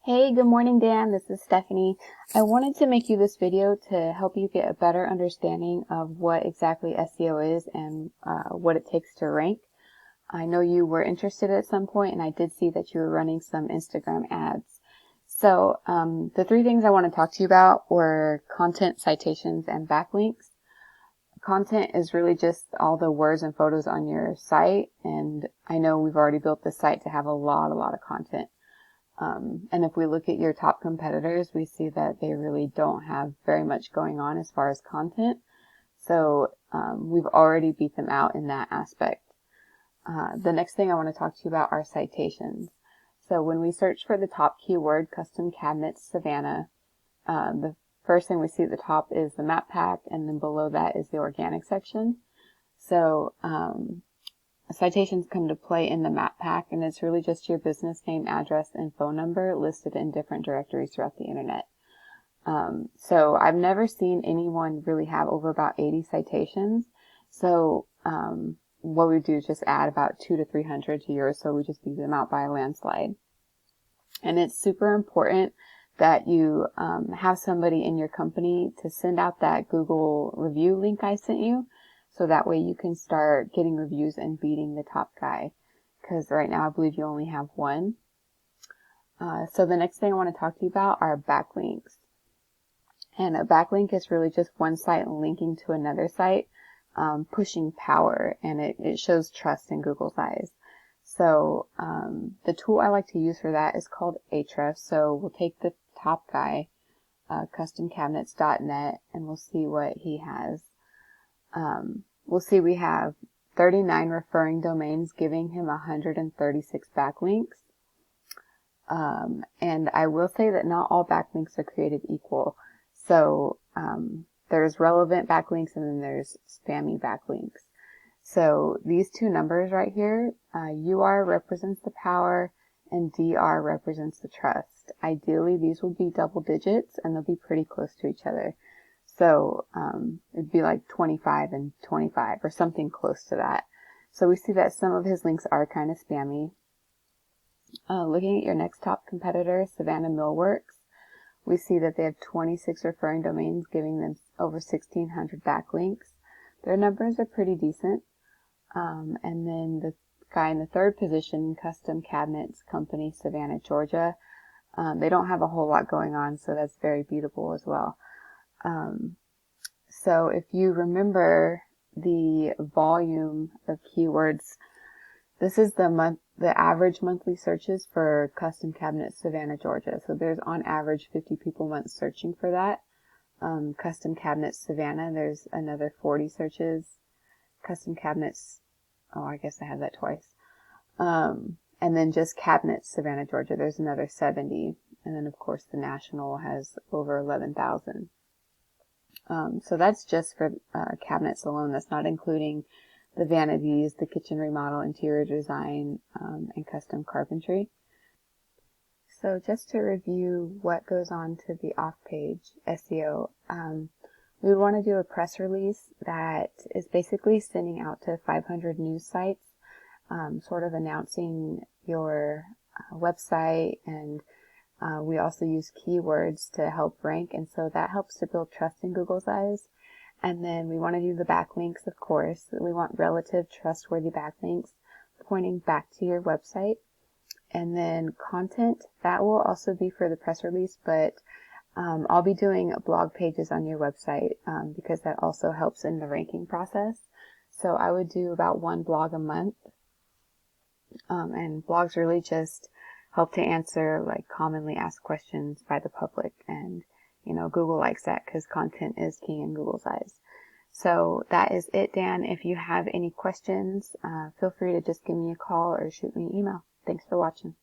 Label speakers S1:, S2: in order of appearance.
S1: Hey, good morning, Dan. This is Stephanie. I wanted to make you this video to help you get a better understanding of what exactly SEO is and what it takes to rank. I know you were interested at some point, and I did see that you were running some Instagram ads. So the three things I want to talk to you about were content, citations, and backlinks. Content is really just all the words and photos on your site, and I know we've already built this site to have a lot of content. And if we look at your top competitors, we see that they really don't have very much going on as far as content. So we've already beat them out in that aspect. The next thing I want to talk to you about are citations. So when we search for the top keyword, custom cabinets, Savannah, the first thing we see at the top is the map pack, and then below that is the organic section. So citations come to play in the map pack, and it's really just your business name, address, and phone number listed in different directories throughout the internet. So I've never seen anyone really have over about 80 citations. So what we do is just add about 200 to 300 to yours, so we just beat them out by a landslide. And it's super important that you have somebody in your company to send out that Google review link I sent you. So that way you can start getting reviews and beating the top guy. Because right now I believe you only have one. So the next thing I want to talk to you about are backlinks. And a backlink is really just one site linking to another site, pushing power. And it shows trust in Google's eyes. So the tool I like to use for that is called Ahrefs. So we'll take the top guy, customcabinets.net, and we'll see what he has. We'll see we have 39 referring domains giving him 136 backlinks. And I will say that not all backlinks are created equal. So there's relevant backlinks and then there's spammy backlinks. So these two numbers right here, UR represents the power and DR represents the trust. Ideally, these will be double digits and they'll be pretty close to each other. So it'd be like 25 and 25 or something close to that. So we see that some of his links are kind of spammy. Looking at your next top competitor, Savannah Millworks, we see that they have 26 referring domains giving them over 1,600 backlinks. Their numbers are pretty decent. And then the guy in the third position, Custom Cabinets Company, Savannah, Georgia, they don't have a whole lot going on, so that's very beatable as well. So if you remember the volume of keywords, this is the average monthly searches for Custom Cabinets Savannah, Georgia. So there's on average 50 people a month searching for that. Custom Cabinets Savannah, there's another 40 searches. Custom Cabinets, I guess I have that twice. And then just Cabinets Savannah, Georgia, there's another 70. And then of course the national has over 11,000. So that's just for cabinets alone. That's not including the vanities, the kitchen remodel, interior design, and custom carpentry. So just to review what goes on to the off-page SEO, we want to do a press release that is basically sending out to 500 news sites, sort of announcing your website, and we also use keywords to help rank, and so that helps to build trust in Google's eyes. And then we want to do the backlinks, of course. We want relative trustworthy backlinks pointing back to your website. And then content, that will also be for the press release, but I'll be doing blog pages on your website because that also helps in the ranking process. So I would do about one blog a month. And blogs really just help to answer like commonly asked questions by the public, and Google likes that because content is king in Google's eyes. So that is it, Dan. If you have any questions, feel free to just give me a call or shoot me an email. Thanks for watching.